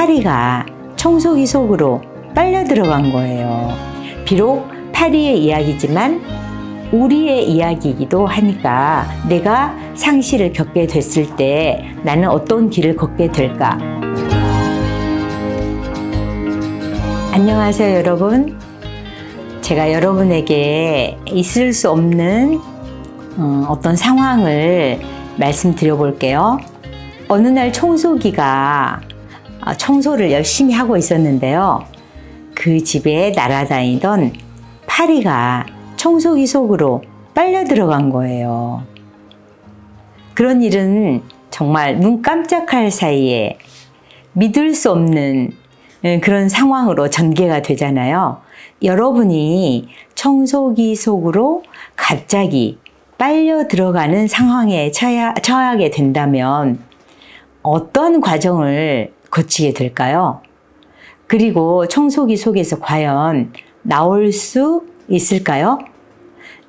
파리가 청소기 속으로 빨려 들어간 거예요. 비록 파리의 이야기지만 우리의 이야기이기도 하니까 내가 상실을 겪게 됐을 때 나는 어떤 길을 걷게 될까? 안녕하세요, 여러분. 제가 여러분에게 있을 수 없는 어떤 상황을 말씀드려 볼게요. 어느 날 청소기가 청소를 열심히 하고 있었는데요. 그 집에 날아다니던 파리가 청소기 속으로 빨려 들어간 거예요. 그런 일은 정말 눈 깜짝할 사이에 믿을 수 없는 그런 상황으로 전개가 되잖아요. 여러분이 청소기 속으로 갑자기 빨려 들어가는 상황에 처하게 된다면 어떤 과정을 거치게 될까요? 그리고 청소기 속에서 과연 나올 수 있을까요?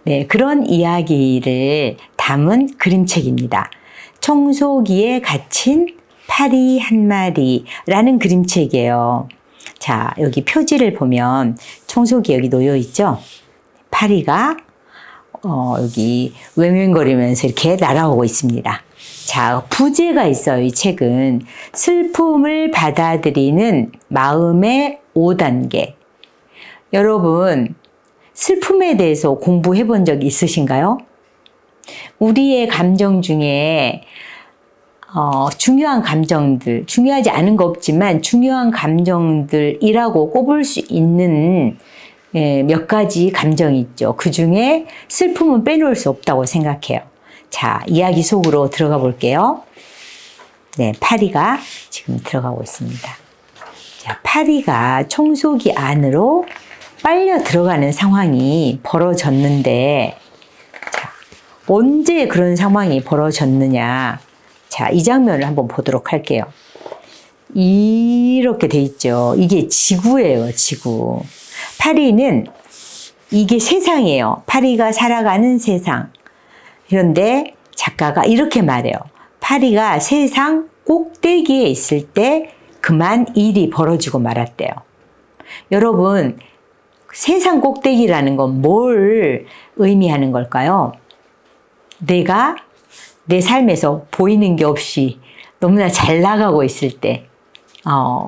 네, 그런 이야기를 담은 그림책입니다. 청소기에 갇힌 파리 한 마리라는 그림책이에요. 자, 여기 표지를 보면 청소기 여기 놓여 있죠? 파리가 여기 웽웽거리면서 이렇게 날아오고 있습니다. 자, 부제가 있어요. 이 책은 슬픔을 받아들이는 마음의 5단계. 여러분, 슬픔에 대해서 공부해 본 적 있으신가요? 우리의 감정 중에 중요한 감정들, 중요하지 않은 거 없지만 중요한 감정들이라고 꼽을 수 있는 몇 가지 감정이 있죠. 그 중에 슬픔은 빼놓을 수 없다고 생각해요. 자, 이야기 속으로 들어가 볼게요. 네, 파리가 지금 들어가고 있습니다. 자, 파리가 청소기 안으로 빨려 들어가는 상황이 벌어졌는데, 자, 언제 그런 상황이 벌어졌느냐. 자, 이 장면을 한번 보도록 할게요. 이렇게 돼 있죠. 이게 지구예요, 지구. 파리는 이게 세상이에요. 파리가 살아가는 세상. 그런데 작가가 이렇게 말해요. 파리가 세상 꼭대기에 있을 때 그만 일이 벌어지고 말았대요. 여러분, 세상 꼭대기라는 건 뭘 의미하는 걸까요? 내가 내 삶에서 보이는 게 없이 너무나 잘 나가고 있을 때,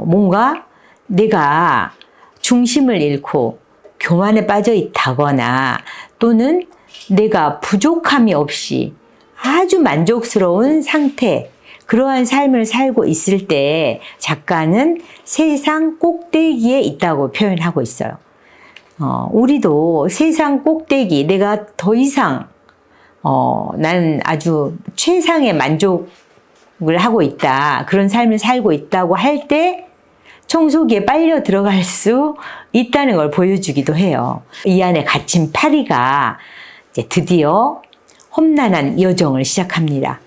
뭔가 내가 중심을 잃고 교만에 빠져 있다거나 또는 내가 부족함이 없이 아주 만족스러운 상태, 그러한 삶을 살고 있을 때 작가는 세상 꼭대기에 있다고 표현하고 있어요. 우리도 세상 꼭대기, 내가 더 이상 나는 아주 최상의 만족을 하고 있다, 그런 삶을 살고 있다고 할 때 청소기에 빨려 들어갈 수 있다는 걸 보여주기도 해요. 이 안에 갇힌 파리가 이제 드디어 험난한 여정을 시작합니다.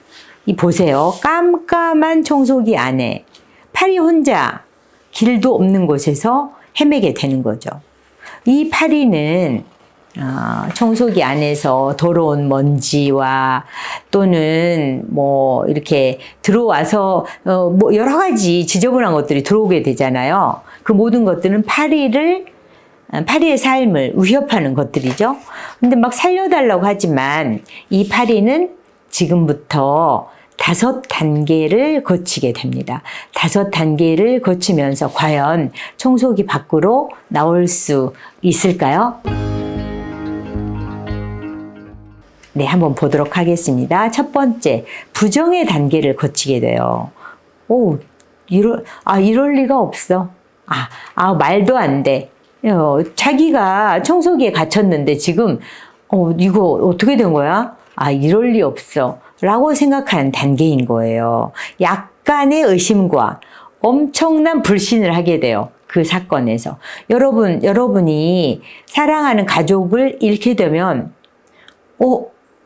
이 보세요. 깜깜한 청소기 안에 파리 혼자 길도 없는 곳에서 헤매게 되는 거죠. 이 파리는 청소기 안에서 더러운 먼지와 또는 뭐 이렇게 들어와서 뭐 여러 가지 지저분한 것들이 들어오게 되잖아요. 그 모든 것들은 파리의 삶을 위협하는 것들이죠. 근데 막 살려달라고 하지만 이 파리는 지금부터 5단계를 거치게 됩니다. 5단계를 거치면서 과연 청소기 밖으로 나올 수 있을까요? 네, 한번 보도록 하겠습니다. 첫 번째, 부정의 단계를 거치게 돼요. 이럴 리가 없어. 말도 안 돼. 자기가 청소기에 갇혔는데 지금, 이거 어떻게 된 거야? 이럴 리 없어. 라고 생각하는 단계인 거예요. 약간의 의심과 엄청난 불신을 하게 돼요. 그 사건에서. 여러분이 사랑하는 가족을 잃게 되면,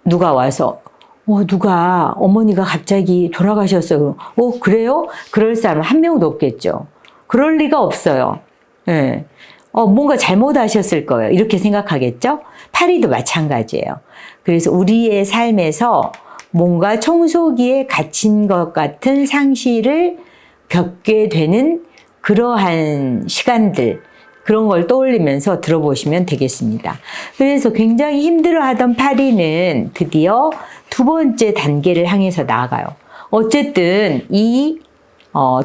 누가 와서, 어머니가 갑자기 돌아가셨어요. 그래요? 그럴 사람은 한 명도 없겠죠. 그럴 리가 없어요. 예. 뭔가 잘못하셨을 거예요. 이렇게 생각하겠죠? 파리도 마찬가지예요. 그래서 우리의 삶에서 뭔가 청소기에 갇힌 것 같은 상실을 겪게 되는 그러한 시간들, 그런 걸 떠올리면서 들어보시면 되겠습니다. 그래서 굉장히 힘들어하던 파리는 드디어 두 번째 단계를 향해서 나아가요. 어쨌든 이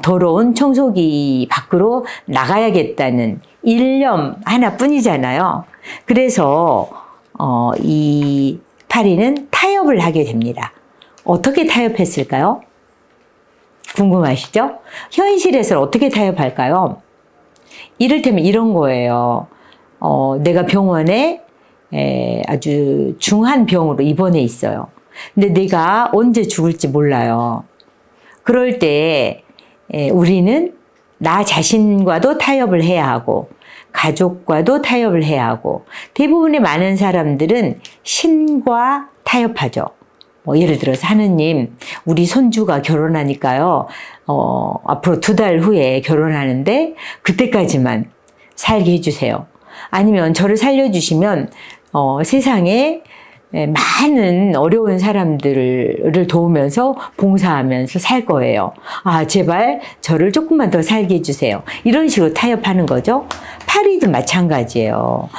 더러운 청소기 밖으로 나가야겠다는 일념 하나뿐이잖아요. 그래서 이 파리는 타협을 하게 됩니다. 어떻게 타협했을까요? 궁금하시죠? 현실에서 어떻게 타협할까요? 이를테면 이런 거예요. 내가 병원에 아주 중한 병으로 입원해 있어요. 근데 내가 언제 죽을지 몰라요. 그럴 때 우리는 나 자신과도 타협을 해야 하고 가족과도 타협을 해야 하고 대부분의 많은 사람들은 신과 타협하죠. 예를 들어서 하느님, 우리 손주가 결혼하니까요. 앞으로 2달 후에 결혼하는데 그때까지만 살게 해주세요. 아니면 저를 살려주시면 세상에 많은 어려운 사람들을 도우면서 봉사하면서 살 거예요. 제발 저를 조금만 더 살게 해주세요. 이런 식으로 타협하는 거죠. 파리도 마찬가지예요.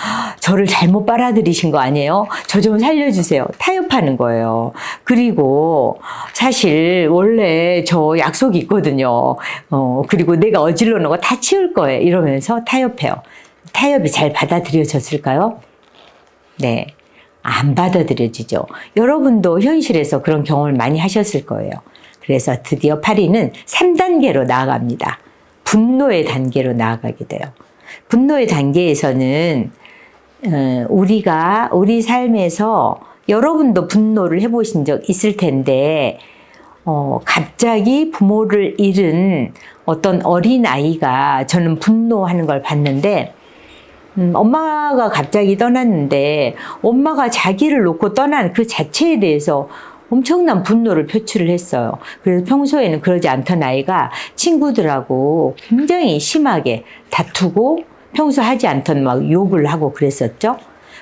저를 잘못 빨아들이신 거 아니에요? 저 좀 살려주세요. 타협하는 거예요. 그리고 사실 원래 저 약속이 있거든요. 그리고 내가 어질러 놓은 거 다 치울 거예요. 이러면서 타협해요. 타협이 잘 받아들여졌을까요? 네. 안 받아들여지죠. 여러분도 현실에서 그런 경험을 많이 하셨을 거예요. 그래서 드디어 파리는 3단계로 나아갑니다. 분노의 단계로 나아가게 돼요. 분노의 단계에서는 우리가 우리 삶에서 여러분도 분노를 해보신 적 있을 텐데 갑자기 부모를 잃은 어떤 어린아이가 저는 분노하는 걸 봤는데 엄마가 갑자기 떠났는데 엄마가 자기를 놓고 떠난 그 자체에 대해서 엄청난 분노를 표출을 했어요. 그래서 평소에는 그러지 않던 아이가 친구들하고 굉장히 심하게 다투고 평소 하지 않던 막 욕을 하고 그랬었죠.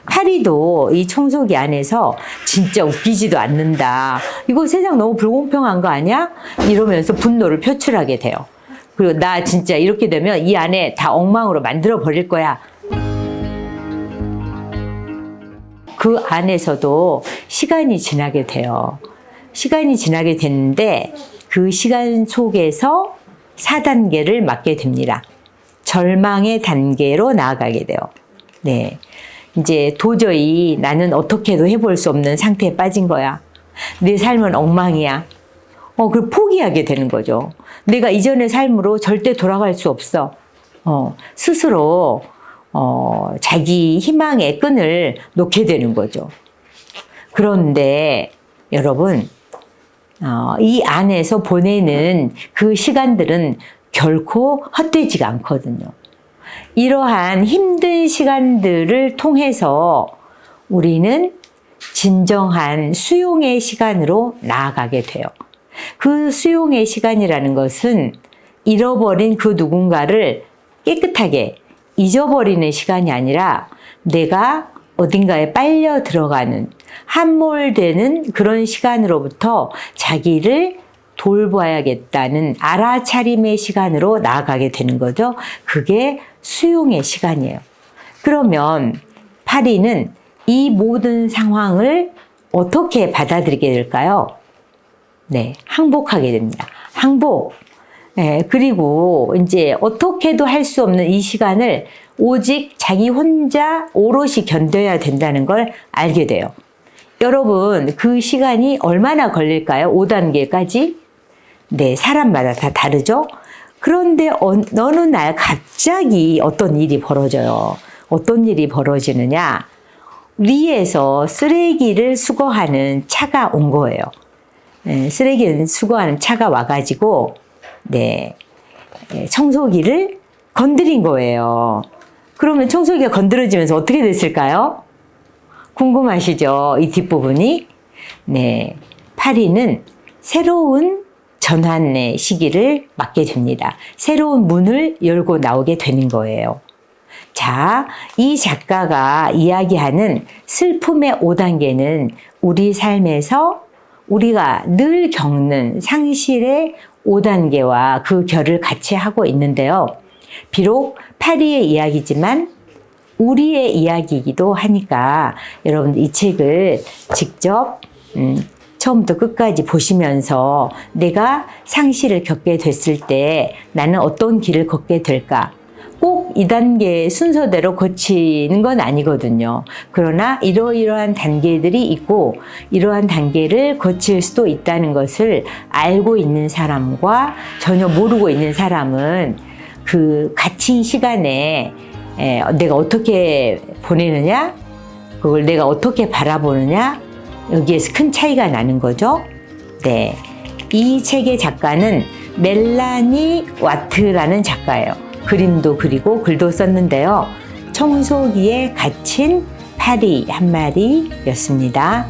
파리도 이 청소기 안에서 진짜 웃기지도 않는다. 이거 세상 너무 불공평한 거 아니야? 이러면서 분노를 표출하게 돼요. 그리고 나 진짜 이렇게 되면 이 안에 다 엉망으로 만들어 버릴 거야. 그 안에서도 시간이 지나게 돼요. 시간이 지나게 됐는데 그 시간 속에서 4단계를 맞게 됩니다. 절망의 단계로 나아가게 돼요. 네. 이제 도저히 나는 어떻게도 해볼 수 없는 상태에 빠진 거야. 내 삶은 엉망이야. 그걸 포기하게 되는 거죠. 내가 이전의 삶으로 절대 돌아갈 수 없어. 스스로 자기 희망의 끈을 놓게 되는 거죠. 그런데 여러분, 이 안에서 보내는 그 시간들은 결코 헛되지가 않거든요. 이러한 힘든 시간들을 통해서 우리는 진정한 수용의 시간으로 나아가게 돼요. 그 수용의 시간이라는 것은 잃어버린 그 누군가를 깨끗하게 잊어버리는 시간이 아니라 내가 어딘가에 빨려 들어가는 함몰되는 그런 시간으로부터 자기를 돌봐야겠다는 알아차림의 시간으로 나아가게 되는 거죠. 그게 수용의 시간이에요. 그러면 파리는 이 모든 상황을 어떻게 받아들이게 될까요? 네, 항복하게 됩니다. 항복. 그리고 이제 어떻게도 할 수 없는 이 시간을 오직 자기 혼자 오롯이 견뎌야 된다는 걸 알게 돼요. 여러분, 그 시간이 얼마나 걸릴까요? 5단계까지? 네, 사람마다 다 다르죠? 그런데 어느 날 갑자기 어떤 일이 벌어져요. 어떤 일이 벌어지느냐? 위에서 쓰레기를 수거하는 차가 온 거예요. 쓰레기를 수거하는 차가 와가지고 청소기를 건드린 거예요. 그러면 청소기가 건드려지면서 어떻게 됐을까요? 궁금하시죠? 이 뒷부분이. 네, 파리는 새로운 전환의 시기를 맞게 됩니다. 새로운 문을 열고 나오게 되는 거예요. 자, 이 작가가 이야기하는 슬픔의 5단계는 우리 삶에서 우리가 늘 겪는 상실의 5단계와 그 결을 같이 하고 있는데요. 비록 파리의 이야기지만 우리의 이야기이기도 하니까 여러분들 이 책을 직접 처음부터 끝까지 보시면서 내가 상실을 겪게 됐을 때 나는 어떤 길을 걷게 될까? 꼭 2단계 순서대로 거치는 건 아니거든요. 그러나 이러이러한 단계들이 있고 이러한 단계를 거칠 수도 있다는 것을 알고 있는 사람과 전혀 모르고 있는 사람은 그 갇힌 시간에 내가 어떻게 보내느냐, 그걸 내가 어떻게 바라보느냐, 여기에서 큰 차이가 나는 거죠. 네, 이 책의 작가는 멜라니 와트라는 작가예요. 그림도 그리고 글도 썼는데요. 청소기에 갇힌 파리 한 마리였습니다.